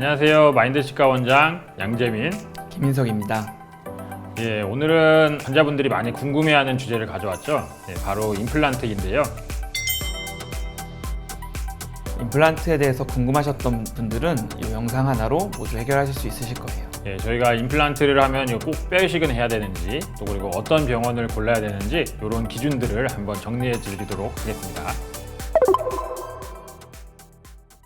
안녕하세요. 마인드치과 원장 양재민, 김인석입니다. 예, 오늘은 환자분들이 많이 궁금해하는 주제를 가져왔죠. 예, 바로 임플란트인데요. 임플란트에 대해서 궁금하셨던 분들은 이 영상 하나로 모두 해결하실 수 있으실 거예요. 예, 저희가 임플란트를 하면 꼭 뼈이식은 해야 되는지, 또 그리고 어떤 병원을 골라야 되는지 이런 기준들을 한번 정리해 드리도록 하겠습니다.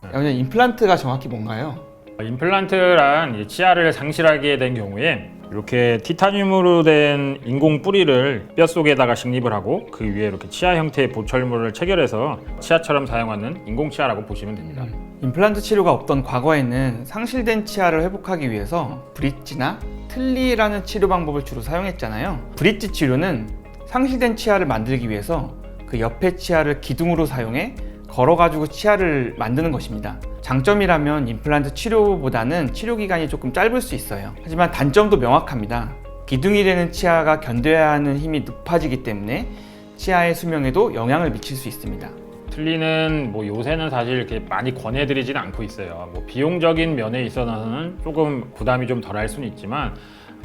원장님, 임플란트가 정확히 뭔가요? 임플란트란 이 치아를 상실하게 된 경우에 이렇게 티타늄으로 된 인공 뿌리를 뼈 속에다가 식립을 하고 그 위에 이렇게 치아 형태의 보철물을 체결해서 치아처럼 사용하는 인공 치아라고 보시면 됩니다. 임플란트 치료가 없던 과거에는 상실된 치아를 회복하기 위해서 브릿지나 틀니라는 치료 방법을 주로 사용했잖아요. 브릿지 치료는 상실된 치아를 만들기 위해서 그 옆에 치아를 기둥으로 사용해 걸어가지고 치아를 만드는 것입니다. 장점이라면 임플란트 치료보다는 치료 기간이 조금 짧을 수 있어요. 하지만 단점도 명확합니다. 기둥이 되는 치아가 견뎌야 하는 힘이 높아지기 때문에 치아의 수명에도 영향을 미칠 수 있습니다. 틀니는 요새는 사실 이렇게 많이 권해드리지는 않고 있어요. 비용적인 면에 있어서는 조금 부담이 좀 덜할 수는 있지만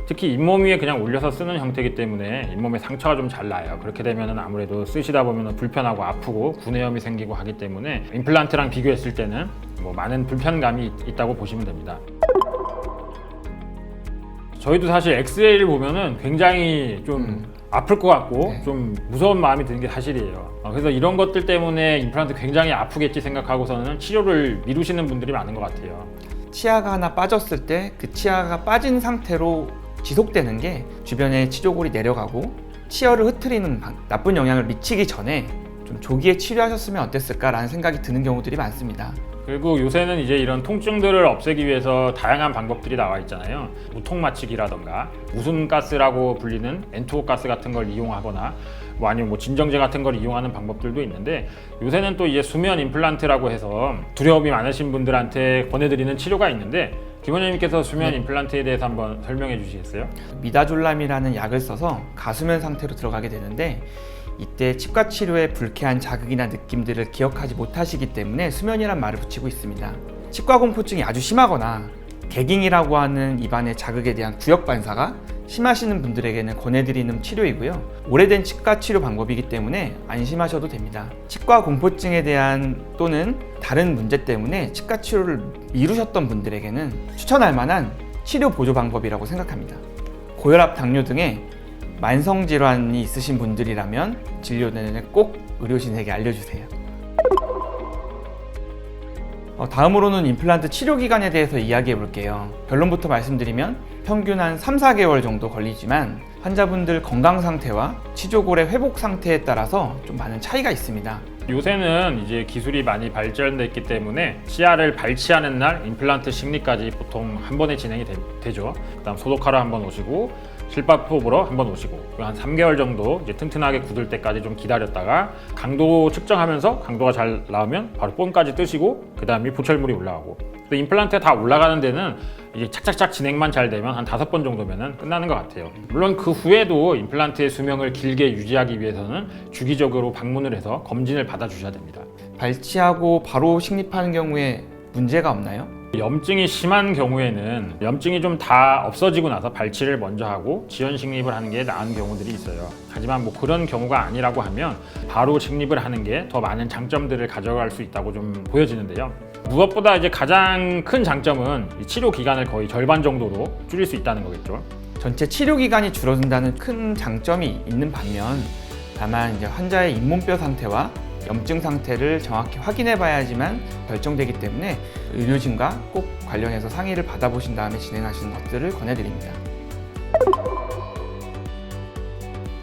특히 잇몸 위에 그냥 올려서 쓰는 형태이기 때문에 잇몸에 상처가 좀 잘 나요. 그렇게 되면 아무래도 쓰시다 보면 불편하고 아프고 구내염이 생기고 하기 때문에 임플란트랑 비교했을 때는 많은 불편감이 있다고 보시면 됩니다. 저희도 사실 엑스레이를 보면은 굉장히 좀 아플 것 같고 좀 무서운 마음이 드는 게 사실이에요. 그래서 이런 것들 때문에 임플란트 굉장히 아프겠지 생각하고서는 치료를 미루시는 분들이 많은 것 같아요. 치아가 하나 빠졌을 때 그 치아가 빠진 상태로 지속되는 게 주변에 치조골이 내려가고 치열을 흐트리는 나쁜 영향을 미치기 전에 좀 조기에 치료하셨으면 어땠을까라는 생각이 드는 경우들이 많습니다. 그리고 요새는 이제 이런 통증들을 없애기 위해서 다양한 방법들이 나와 있잖아요. 무통 마취기라던가 웃음가스라고 불리는 엔투어 가스 같은 걸 이용하거나 아니면 진정제 같은 걸 이용하는 방법들도 있는데 요새는 또 이제 수면 임플란트라고 해서 두려움이 많으신 분들한테 권해드리는 치료가 있는데 김원장님께서 수면 임플란트에 대해서 한번 설명해 주시겠어요? 미다졸람이라는 약을 써서 가수면 상태로 들어가게 되는데 이때 치과 치료의 불쾌한 자극이나 느낌들을 기억하지 못하시기 때문에 수면이란 말을 붙이고 있습니다. 치과 공포증이 아주 심하거나 개깅이라고 하는 입안의 자극에 대한 구역 반사가 심하시는 분들에게는 권해드리는 치료이고요. 오래된 치과 치료 방법이기 때문에 안심하셔도 됩니다. 치과 공포증에 대한 또는 다른 문제 때문에 치과 치료를 미루셨던 분들에게는 추천할 만한 치료 보조 방법이라고 생각합니다. 고혈압, 당뇨 등의 만성질환이 있으신 분들이라면 진료 전에 꼭 의료진에게 알려주세요. 다음으로는 임플란트 치료 기간에 대해서 이야기해 볼게요. 결론부터 말씀드리면 평균 한 3-4개월 정도 걸리지만 환자분들 건강 상태와 치조골의 회복 상태에 따라서 좀 많은 차이가 있습니다. 요새는 이제 기술이 많이 발전됐기 때문에 치아를 발치하는 날 임플란트 식립까지 보통 한 번에 진행이 되죠. 그다음 소독하러 한 번 오시고 실밥포 한 번 오시고 한 3개월 정도 이제 튼튼하게 굳을 때까지 좀 기다렸다가 강도 측정하면서 강도가 잘 나오면 바로 뽐까지 뜨시고 그 다음에 보철물이 올라가고 또 임플란트에 다 올라가는 데는 이게 착착착 진행만 잘 되면 한 5번 정도면 끝나는 것 같아요. 물론 그 후에도 임플란트의 수명을 길게 유지하기 위해서는 주기적으로 방문을 해서 검진을 받아주셔야 됩니다. 발치하고 바로 식립하는 경우에 문제가 없나요? 염증이 심한 경우에는 염증이 좀 다 없어지고 나서 발치를 먼저 하고 지연 식립을 하는 게 나은 경우들이 있어요. 하지만 그런 경우가 아니라고 하면 바로 식립을 하는 게 더 많은 장점들을 가져갈 수 있다고 좀 보여지는데요. 무엇보다 이제 가장 큰 장점은 이 치료 기간을 거의 절반 정도로 줄일 수 있다는 거겠죠. 전체 치료 기간이 줄어든다는 큰 장점이 있는 반면 다만 이제 환자의 잇몸뼈 상태와 염증 상태를 정확히 확인해 봐야지만 결정되기 때문에 의료진과 꼭 관련해서 상의를 받아보신 다음에 진행하시는 것들을 권해드립니다.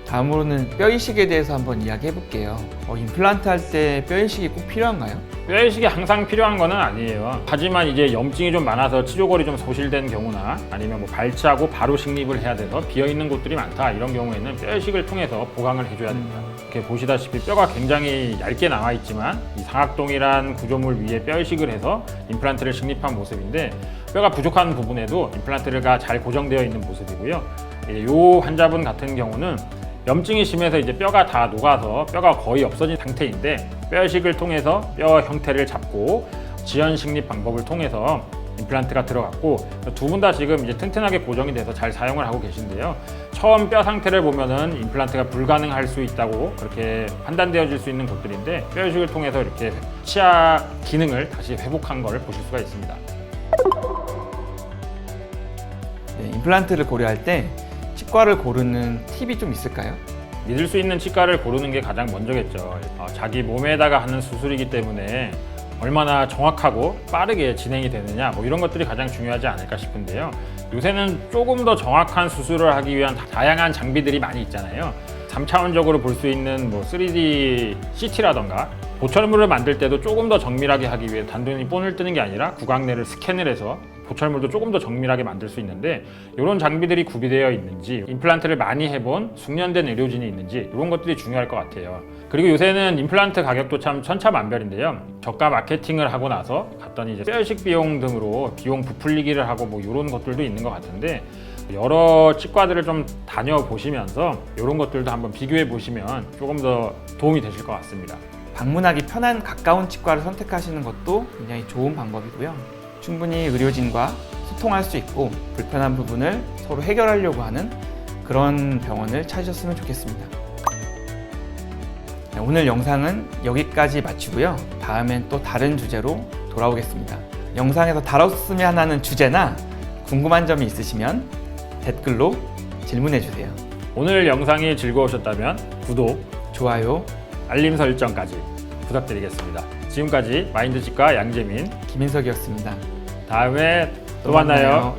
다음으로는 뼈 이식에 대해서 한번 이야기해 볼게요. 임플란트 할 때 뼈 이식이 꼭 필요한가요? 뼈 이식이 항상 필요한 건 아니에요. 하지만 이제 염증이 좀 많아서 치조골이 좀 소실된 경우나 아니면 발치하고 바로 식립을 해야 돼서 비어있는 곳들이 많다 이런 경우에는 뼈 이식을 통해서 보강을 해줘야 됩니다. 이렇게 보시다시피 뼈가 굉장히 얇게 나와 있지만 이 상악동이란 구조물 위에 뼈 이식을 해서 임플란트를 식립한 모습인데 뼈가 부족한 부분에도 임플란트가 잘 고정되어 있는 모습이고요. 이 환자분 같은 경우는 염증이 심해서 이제 뼈가 다 녹아서 뼈가 거의 없어진 상태인데 뼈 이식을 통해서 뼈 형태를 잡고 지연 식립 방법을 통해서 임플란트가 들어갔고 두 분 다 지금 이제 튼튼하게 고정이 돼서 잘 사용을 하고 계신데요. 처음 뼈 상태를 보면은 임플란트가 불가능할 수 있다고 그렇게 판단되어질 수 있는 곳들인데 뼈 이식을 통해서 이렇게 치아 기능을 다시 회복한 걸 보실 수가 있습니다. 네, 임플란트를 고려할 때 치과를 고르는 팁이 좀 있을까요? 믿을 수 있는 치과를 고르는 게 가장 먼저겠죠. 자기 몸에다가 하는 수술이기 때문에 얼마나 정확하고 빠르게 진행이 되느냐 뭐 이런 것들이 가장 중요하지 않을까 싶은데요. 요새는 조금 더 정확한 수술을 하기 위한 다양한 장비들이 많이 있잖아요. 3차원적으로 볼 수 있는 뭐 3D CT라던가 보철물을 만들 때도 조금 더 정밀하게 하기 위해 단순히 본을 뜨는 게 아니라 구강내를 스캔을 해서 보철물도 조금 더 정밀하게 만들 수 있는데 이런 장비들이 구비되어 있는지 임플란트를 많이 해본 숙련된 의료진이 있는지 이런 것들이 중요할 것 같아요. 그리고 요새는 임플란트 가격도 참 천차만별인데요. 저가 마케팅을 하고 나서 갔더니 이제 뼈이식 비용 등으로 비용 부풀리기를 하고 뭐 이런 것들도 있는 것 같은데 여러 치과들을 좀 다녀보시면서 이런 것들도 한번 비교해 보시면 조금 더 도움이 되실 것 같습니다. 방문하기 편한 가까운 치과를 선택하시는 것도 굉장히 좋은 방법이고요. 충분히 의료진과 소통할 수 있고 불편한 부분을 서로 해결하려고 하는 그런 병원을 찾으셨으면 좋겠습니다. 네, 오늘 영상은 여기까지 마치고요. 다음엔 또 다른 주제로 돌아오겠습니다. 영상에서 다뤘으면 하는 주제나 궁금한 점이 있으시면 댓글로 질문해 주세요. 오늘 영상이 즐거우셨다면 구독, 좋아요, 알림 설정까지 부탁드리겠습니다. 지금까지 마인드치과 양재민, 김인석이었습니다. 다음에 또 만나요.